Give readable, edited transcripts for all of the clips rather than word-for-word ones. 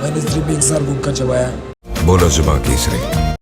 मैंने सिर्फ एक साल गुटखा चबाया। बोलो जुबान तीसरी।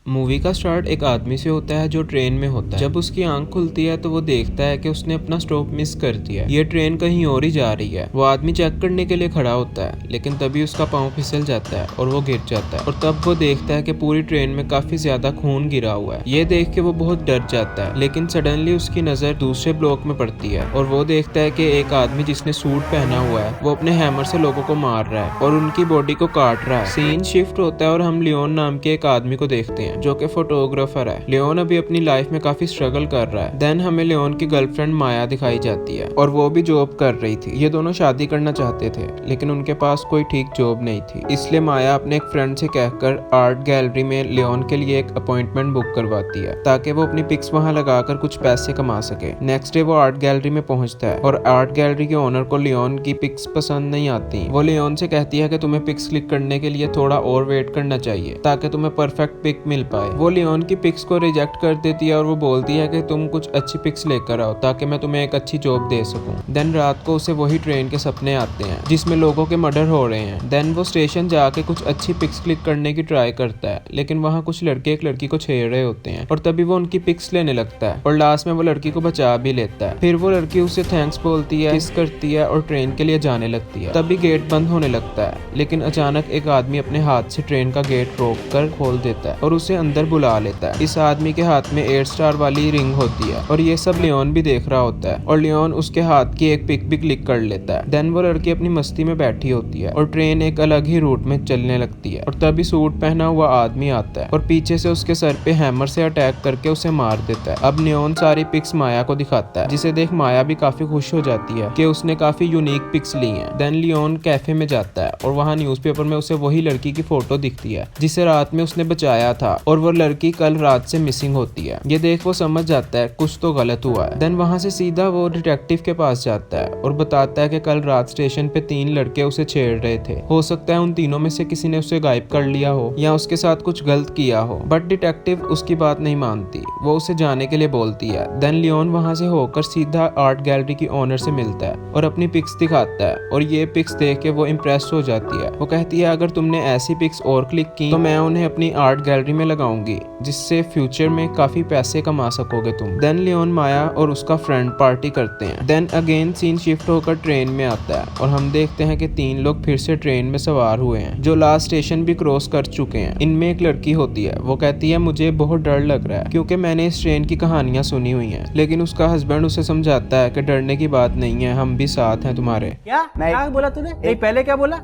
मूवी का स्टार्ट एक आदमी से होता है जो ट्रेन में होता है। जब उसकी आंख खुलती है तो वो देखता है कि उसने अपना स्टॉप मिस कर दिया। ये ट्रेन कहीं और ही जा रही है। वो आदमी चेक करने के लिए खड़ा होता है, लेकिन तभी उसका पाँव फिसल जाता है और वो गिर जाता है। और तब वो देखता है कि पूरी ट्रेन में काफी ज्यादा खून गिरा हुआ है। ये देख के वो बहुत डर जाता है, लेकिन सडनली उसकी नजर दूसरे ब्लॉक में पड़ती है और वो देखता है कि एक आदमी जिसने सूट पहना हुआ है वो अपने हैमर से लोगों को मार रहा है और उनकी बॉडी को काट रहा है। सीन शिफ्ट होता है और हम लियोन नाम के एक आदमी को देखते हैं जो कि फोटोग्राफर है। लियोन अभी अपनी लाइफ में काफी स्ट्रगल कर रहा है। देन हमें लियोन की गर्लफ्रेंड माया दिखाई जाती है और वो भी जॉब कर रही थी। ये दोनों शादी करना चाहते थे, लेकिन उनके पास कोई ठीक जॉब नहीं थी। इसलिए माया अपने एक फ्रेंड से कहकर आर्ट गैलरी में लियोन के लिए एक अपॉइंटमेंट बुक करवाती है ताकि वो अपनी पिक्स वहां लगाकर कुछ पैसे कमा सके। नेक्स्ट डे वो आर्ट गैलरी में पहुंचता है और आर्ट गैलरी के ओनर को लियोन की पिक्स पसंद नहीं आती। वो लियोन से कहती है कि तुम्हें पिक्स क्लिक करने के लिए थोड़ा और वेट करना चाहिए ताकि तुम्हें परफेक्ट पिक मिल पाए। वो लियोन की पिक्स को रिजेक्ट कर देती है और वो बोलती है कि तुम कुछ अच्छी पिक्स लेकर आओ ताकि मैं तुम्हें एक अच्छी जॉब दे सकूं। देन रात को उसे वही ट्रेन के सपने आते हैं जिसमें लोगों के मर्डर हो रहे हैं। देन वो स्टेशन जाके कुछ अच्छी पिक्स क्लिक करने की ट्राई करता है, लेकिन वहाँ कुछ लड़के एक लड़की को छेड़ रहे होते हैं और तभी वो उनकी पिक्स लेने लगता है और लास्ट में वो लड़की को बचा भी लेता है। फिर वो लड़की उसे थैंक्स बोलती है, किस करती है और ट्रेन के लिए जाने लगती है। तभी गेट बंद होने लगता है, लेकिन अचानक एक आदमी अपने हाथ से ट्रेन का गेट रोक कर खोल देता है और उसे अंदर बुला लेता है। इस आदमी के हाथ में 8 स्टार वाली रिंग होती है और ये सब लियोन भी देख रहा होता है और लियोन उसके हाथ की एक पिक भी क्लिक कर लेता है। देन वो लड़की अपनी मस्ती में बैठी होती है और ट्रेन एक अलग ही रूट में चलने लगती है और तभी सूट पहना हुआ आदमी आता है और पीछे से उसके सर पे हैमर से अटैक करके उसे मार देता है। अब लियोन सारी पिक्स माया को दिखाता है, जिसे देख माया भी काफी खुश हो जाती है कि उसने काफी यूनिक पिक्स ली हैं। देन लियोन कैफे में जाता है और वहाँ न्यूज़पेपर में उसे वही लड़की की फोटो दिखती है जिसे रात में उसने बचाया था और वो लड़की कल रात से मिसिंग होती है। ये देख वो समझ जाता है कुछ तो गलत हुआ है। देन वहाँ से सीधा वो डिटेक्टिव के पास जाता है और बताता है कि कल रात स्टेशन पे 3 लड़के उसे छेड़ रहे थे। हो सकता है उन तीनों में से किसी ने उसे गायब कर लिया हो या उसके साथ कुछ गलत किया हो, बट डिटेक्टिव उसकी बात नहीं मानती। वो उसे जाने के लिए बोलती है। देन लियोन वहाँ से होकर सीधा आर्ट गैलरी की ओनर से मिलता है और अपनी पिक्स दिखाता है और ये पिक्स देख के वो इम्प्रेस हो जाती है। वो कहती है अगर तुमने ऐसी पिक्स और क्लिक की तो मैं उन्हें अपनी आर्ट गैलरी में लगाऊंगी, जिससे फ्यूचर में काफी पैसे कमा सकोगे तुम। देन लियोन, माया और उसका फ्रेंड पार्टी करते हैं। देन अगेन सीन शिफ्ट होकर ट्रेन में आता है और हम देखते हैं कि 3 लोग फिर से ट्रेन में सवार हुए हैं जो लास्ट स्टेशन भी क्रॉस कर चुके हैं। इनमें एक लड़की होती है। वो कहती है मुझे बहुत डर लग रहा है क्योंकि मैंने इस ट्रेन की कहानियां सुनी हुई हैं, लेकिन उसका हस्बैंड उसे समझाता है कि डरने की बात नहीं है, हम भी साथ हैं तुम्हारे। क्या बोला तूने? नहीं, पहले क्या बोला?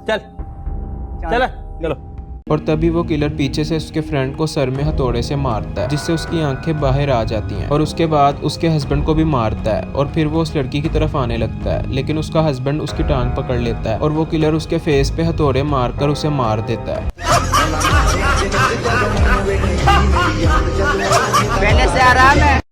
चलो। और तभी वो किलर पीछे से उसके फ्रेंड को सर में हथौड़े से मारता है, जिससे उसकी आंखें बाहर आ जाती हैं और उसके बाद उसके हस्बैंड को भी मारता है और फिर वो उस लड़की की तरफ आने लगता है, लेकिन उसका हस्बैंड उसकी टांग पकड़ लेता है और वो किलर उसके फेस पे हथौड़े मारकर उसे मार देता है। पहले से आराम है।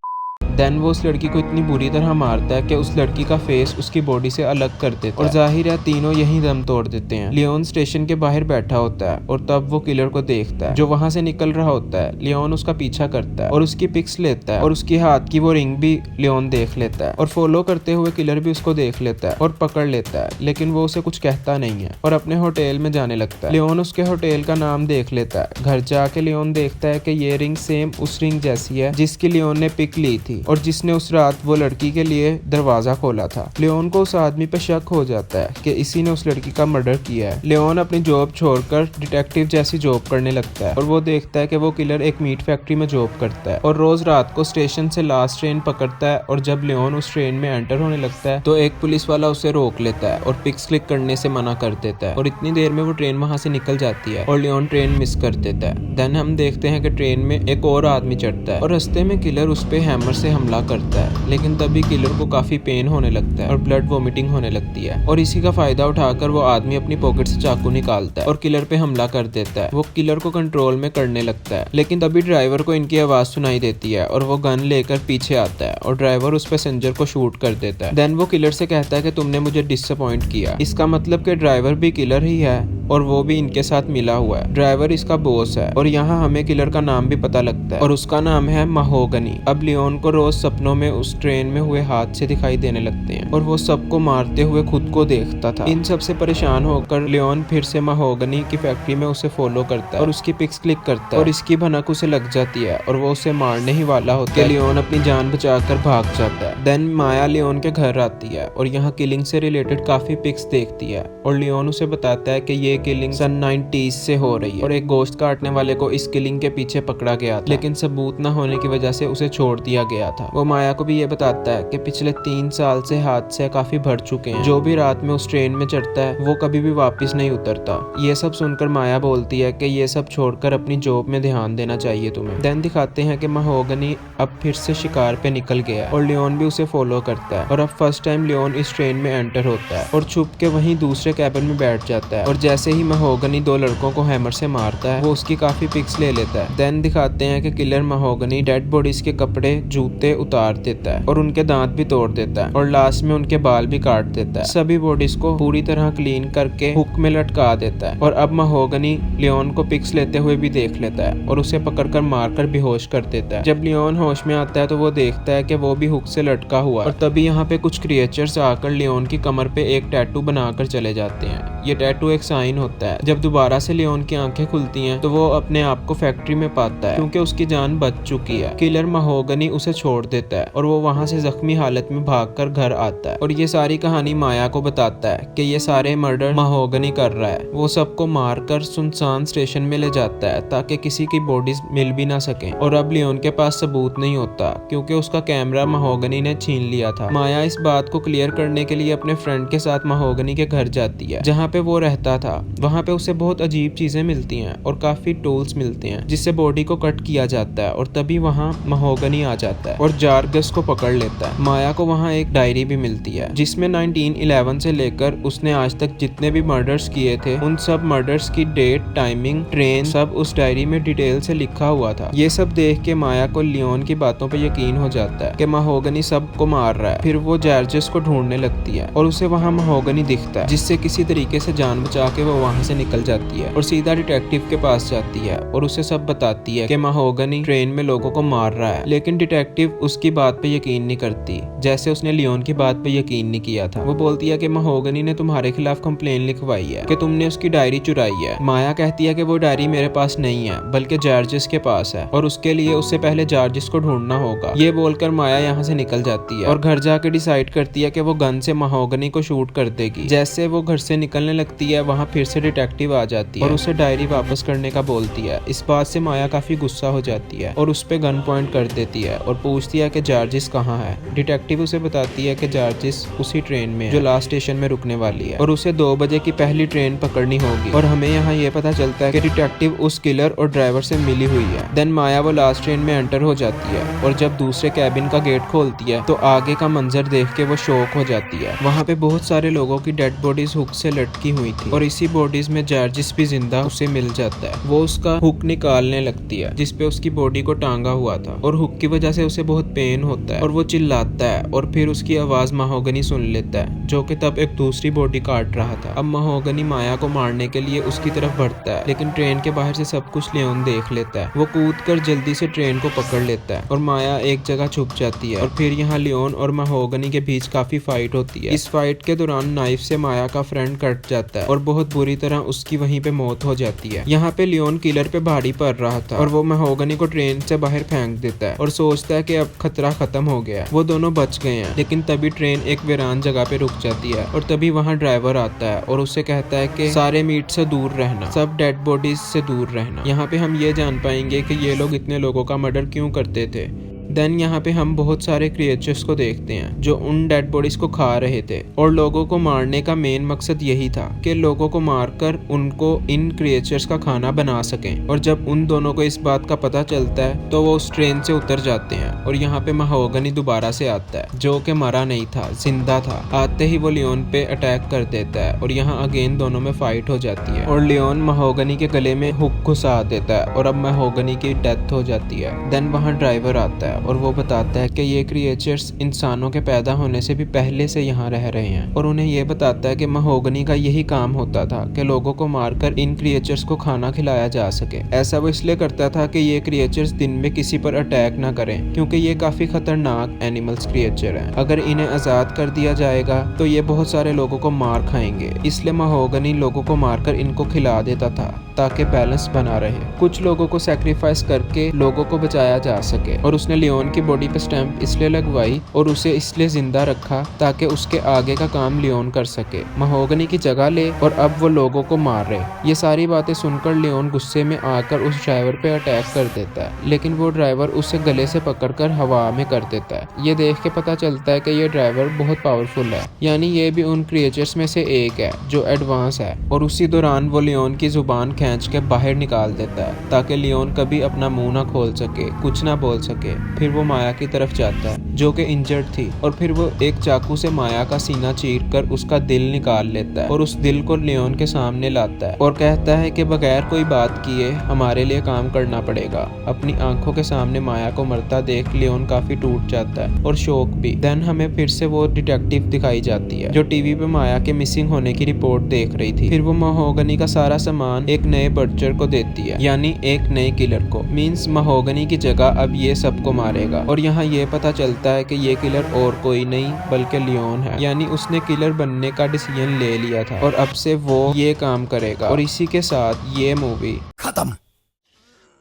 देन वो उस लड़की को इतनी बुरी तरह मारता है कि उस लड़की का फेस उसकी बॉडी से अलग कर देता है और जाहिर है तीनों यहीं दम तोड़ देते हैं। लियोन स्टेशन के बाहर बैठा होता है और तब वो किलर को देखता है जो वहां से निकल रहा होता है। लियोन उसका पीछा करता है और उसकी पिक्स लेता है और उसकी हाथ की वो रिंग भी लियोन देख लेता है और फॉलो करते हुए किलर भी उसको देख लेता है और पकड़ लेता है, लेकिन वो उसे कुछ कहता नहीं है और अपने होटल में जाने लगता है। लियोन उसके होटल का नाम देख लेता है। घर जाके लियोन देखता है कि ये रिंग सेम उस रिंग जैसी है जिसकी लियोन ने पिक ली थी और जिसने उस रात वो लड़की के लिए दरवाजा खोला था। लियोन को उस आदमी पे शक हो जाता है कि इसी ने उस लड़की का मर्डर किया है। लियोन अपनी जॉब छोड़कर डिटेक्टिव जैसी जॉब करने लगता है और वो देखता है कि वो किलर एक मीट फैक्ट्री में जॉब करता है और रोज रात को स्टेशन से लास्ट ट्रेन पकड़ता है और जब लियोन उस ट्रेन में एंटर होने लगता है तो एक पुलिस वाला उसे रोक लेता है और पिक्स क्लिक करने से मना कर देता है और इतनी देर में वो ट्रेन वहां से निकल जाती है और लियोन ट्रेन मिस कर देता है। देन हम देखते हैं कि ट्रेन में एक और आदमी चढ़ता है और रास्ते में किलर उस पे हैमर से हमला करता है, लेकिन तभी किलर को काफी पेन होने लगता है और ब्लड वोमिटिंग होने लगती है और इसी का फायदा उठाकर वो आदमी अपनी पॉकेट से चाकू निकालता है और किलर पे हमला कर देता है। वो किलर को कंट्रोल में करने लगता है, लेकिन तभी ड्राइवर को इनकी आवाज सुनाई देती है और वो गन लेकर पीछे आता है और ड्राइवर उस पैसेंजर को शूट कर देता है। देन वो किलर से कहता है कि तुमने मुझे डिसअपॉइंट किया। इसका मतलब कि ड्राइवर भी किलर ही है और वो भी इनके साथ मिला हुआ है। ड्राइवर इसका बॉस है और यहाँ हमें किलर का नाम भी पता लगता है और उसका नाम है महोगनी। अब लियोन को रोज सपनों में उस ट्रेन में हुए हादसे दिखाई देने लगते हैं और वो सबको मारते हुए खुद को देखता था। इन सब से परेशान होकर लियोन फिर से महोगनी की फैक्ट्री में उसे फॉलो करता है और उसकी पिक्स क्लिक करता है और इसकी भनक उसे लग जाती है और वो उसे मारने ही वाला होता है। लियोन अपनी जान बचाकर भाग जाता है। देन माया लियोन के घर आती है और यहाँ किलिंग से रिलेटेड काफी पिक्स देखती है और लियोन उसे बताता है कि ये किलिंग सन 90s से हो रही है और एक गोश्त काटने वाले को इस किलिंग के पीछे पकड़ा गया था, लेकिन सबूत न होने की वजह से उसे छोड़ दिया गया था। वो माया को भी ये बताता है कि पिछले 3 साल से हादसे काफी बढ़ चुके हैं। जो भी रात में उस ट्रेन में चढ़ता है वो कभी भी वापस नहीं उतरता। ये सब सुनकर माया बोलती है कि ये सब छोड़कर अपनी जॉब में ध्यान देना चाहिए तुम्हें। देन दिखाते हैं कि महोगनी अब फिर से शिकार पे निकल गया और लियोन भी उसे फॉलो करता है और अब फर्स्ट टाइम लियोन इस ट्रेन में एंटर होता है और छुप के वहीं दूसरे कैबिन में बैठ जाता है और जैसे ही महोगनी 2 लड़कों को हैमर से मारता है वो उसकी काफी पिक्स ले लेता है। देन दिखाते हैं कि किलर महोगनी डेड बॉडीज के कपड़े जूते उतार देता है और उनके दांत भी तोड़ देता है और लास्ट में उनके बाल भी काट देता है। सभी बॉडीज को पूरी तरह क्लीन करके हुक में लटका देता है और अब महोगनी लियोन को पिक्स लेते हुए भी देख लेता है और उसे पकड़कर मारकर बेहोश कर देता है। जब लियोन होश में आता है तो वो देखता है कि वो भी हुक से लटका हुआ है और तभी यहाँ पे कुछ क्रिएचर्स आकर लियोन की कमर पे एक टैटू बनाकर चले जाते हैं। ये टैटू एक साइन होता है। जब दोबारा से लियोन की आंखें खुलती हैं तो वो अपने आप को फैक्ट्री में पाता है क्योंकि उसकी जान बच चुकी है। किलर महोगनी उसे छोड़ देता है और वो वहाँ से जख्मी हालत में भागकर घर आता है और ये सारी कहानी माया को बताता है कि ये सारे मर्डर महोगनी कर रहा है। वो सबको मारकर सुनसान स्टेशन में ले जाता है ताकि किसी की बॉडीज मिल भी ना सके और अब लियोन के पास सबूत नहीं होता क्योंकि उसका कैमरा महोगनी ने छीन लिया था। माया इस बात को क्लियर करने के लिए अपने फ्रेंड के साथ महोगनी के घर जाती है जहाँ पे वो रहता था। वहाँ पे उसे बहुत अजीब चीजें मिलती हैं और काफी टूल्स मिलते हैं जिससे बॉडी को कट किया जाता है और तभी वहाँ महोगनी आ जाता है और जार्गस को पकड़ लेता है। माया को वहाँ एक डायरी भी मिलती है जिसमें 1911 से लेकर उसने आज तक जितने भी मर्डर्स किए थे उन सब मर्डर्स की डेट, टाइमिंग, ट्रेन सब उस डायरी में डिटेल से लिखा हुआ था। ये सब देख के माया को लियोन की बातों पे यकीन हो जाता है कि महोगनी सबको मार रहा है। फिर वो जार्जस को ढूंढने लगती है और उसे वहाँ महोगनी दिखता है जिससे किसी तरीके से जान बचा के वो वहाँ से निकल जाती है और सीधा डिटेक्टिव के पास जाती है और उसे सब बताती है कि महोगनी ट्रेन में लोगों को मार रहा है। लेकिन डिटेक्टिव उसकी बात पे यकीन नहीं करती जैसे उसने लियोन की बात पे यकीन नहीं किया था। वो बोलती है कि महोगनी ने तुम्हारे खिलाफ कंप्लेन लिखवाई है कि तुमने उसकी डायरी चुराई है। माया कहती है कि वो डायरी मेरे पास नहीं है बल्कि जार्जस के पास है और उसके लिए उससे पहले जार्जस को ढूंढना होगा। ये बोलकर माया यहाँ से निकल जाती है और घर जाके डिसाइड करती है कि वो गन से महोगनी को शूट कर देगी। जैसे वो घर से निकलने लगती है वहाँ फिर से डिटेक्टिव आ जाती है और उसे डायरी वापस करने का बोलती है। इस बात से माया काफी गुस्सा हो जाती है और उस पे गन पॉइंट कर देती है और पूछती है कि जार्जिस कहाँ है। डिटेक्टिव उसे बताती है कि जार्जिस उसी ट्रेन में जो लास्ट स्टेशन में रुकने वाली है और उसे 2 बजे की पहली ट्रेन पकड़नी होगी। और हमें यहाँ ये पता चलता है कि डिटेक्टिव उस किलर और ड्राइवर से मिली हुई है। देन माया वो लास्ट ट्रेन में एंटर हो जाती है और जब दूसरे कैबिन का गेट खोलती है तो आगे का मंजर देख के वो शॉक हो जाती है। वहाँ पे बहुत सारे लोगों की डेड बॉडीज हुक से लटकी हुई थी और इसी बॉडीज में जार्जिस भी जिंदा उसे मिल जाता है। वो उसका हुक निकालने लगती है जिसपे उसकी बॉडी को टांगा हुआ था और हुक की वजह से उसे बहुत पेन होता है और वो चिल्लाता है और फिर उसकी आवाज महोगनी सुन लेता है जो कि तब एक दूसरी बॉडी काट रहा था। अब महोगनी माया को मारने के लिए उसकी तरफ बढ़ता है लेकिन ट्रेन के बाहर से सब कुछ लियोन देख लेता है। वो कूदकर जल्दी से ट्रेन को पकड़ लेता है और माया एक जगह छुप जाती है और फिर यहाँ लियोन और महोगनी के बीच काफी फाइट होती है। इस फाइट के दौरान नाइफ से माया का फ्रेंड कट जाता है और बहुत बुरी तरह उसकी वहीं पे मौत हो जाती है। यहाँ पे लियोन किलर पे भारी पड़ रहा था और वो महोगनी को ट्रेन से बाहर फेंक देता है और सोचता है कि अब खतरा खत्म हो गया। वो दोनों बच गए हैं लेकिन तभी ट्रेन एक वीरान जगह पे रुक जाती है और तभी वहाँ ड्राइवर आता है और उससे कहता है कि सारे मीट से दूर रहना, सब डेड बॉडीज से दूर रहना। यहाँ पे हम ये जान पाएंगे कि ये लोग इतने लोगों का मर्डर क्यों करते थे। देन यहाँ पे हम बहुत सारे क्रिएचर्स को देखते हैं जो उन डेड बॉडीज को खा रहे थे और लोगों को मारने का मेन मकसद यही था कि लोगों को मारकर उनको इन क्रिएचर्स का खाना बना सकें। और जब उन दोनों को इस बात का पता चलता है तो वो उस ट्रेन से उतर जाते हैं और यहाँ पे महोगनी दोबारा से आता है जो कि मरा नहीं था, जिंदा था। आते ही वो लियोन पे अटैक कर देता है और यहाँ अगेन दोनों में फाइट हो जाती है और लियोन महोगनी के गले में हुक घुसा देता है और अब महोगनी की डेथ हो जाती है। देन वहाँ ड्राइवर आता है है और वो बताता है कि ये क्रिएचर्स इंसानों के पैदा होने से भी पहले से यहाँ रह रहे हैं और उन्हें ये बताता है कि महोगनी का यही काम होता था कि लोगों को मारकर इन क्रिएचर्स को खाना खिलाया जा सके। ऐसा वो इसलिए करता था कि ये क्रिएचर्स दिन में किसी पर अटैक ना करें क्योंकि ये काफी खतरनाक एनिमल्स क्रिएचर हैं। अगर इन्हें आजाद कर दिया जाएगा तो ये बहुत सारे लोगों को मार खाएंगे, इसलिए महोगनी लोगों को मारकर इनको खिला देता था ताकि बैलेंस बना रहे। कुछ लोगों को सैक्रिफाइस करके लोगों को बचाया जा सके और उसने लियोन की बॉडी पे स्टैंप इसलिए लगवाई और उसे इसलिए जिंदा रखा ताकि उसके आगे का काम लियोन कर सके, महोगनी की जगह ले, और अब वो लोगों को मार रहे। ये सारी बातें सुनकर लियोन गुस्से में आकर उस ड्राइवर पे अटैक कर देता है, लेकिन वो ड्राइवर उसे गले से पकड़कर हवा में कर देता है। ये देख के पता चलता है कि ये ड्राइवर बहुत पावरफुल है, यानी ये भी उन क्रिएचर्स में से एक है जो एडवांस है। और उसी दौरान वो लियोन की जुबान खींच के बाहर निकाल देता है ताकि लियोन कभी अपना मुंह ना खोल सके, कुछ ना बोल सके। फिर वो माया की तरफ जाता है जो कि इंजर्ड थी और फिर वो एक चाकू से माया का सीना चीर कर उसका दिल निकाल लेता है और उस दिल को लियोन के सामने लाता है और कहता है कि बगैर कोई बात किए हमारे लिए काम करना पड़ेगा। अपनी आंखों के सामने माया को मरता देख लियोन काफी टूट जाता है और शौक भी। देन हमें फिर से वो डिटेक्टिव दिखाई जाती है जो टीवी पे माया के मिसिंग होने की रिपोर्ट देख रही थी। फिर वो महोगनी का सारा सामान एक नए बर्चर को देती है, यानी एक नए किलर को। मींस महोगनी की जगह अब ये सबको मारेगा। और यहाँ ये पता चलता है कि ये किलर और कोई नहीं बल्कि लियोन है, यानी उसने किलर बनने का डिसीजन ले लिया था और अब से वो ये काम करेगा। और इसी के साथ ये मूवी खत्म।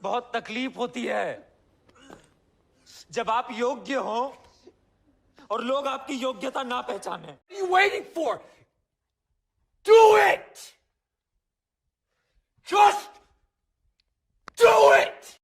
बहुत तकलीफ होती है जब आप योग्य हो और लोग आपकी योग्यता ना पहचाने। What are you waiting for? Do it! Just do it!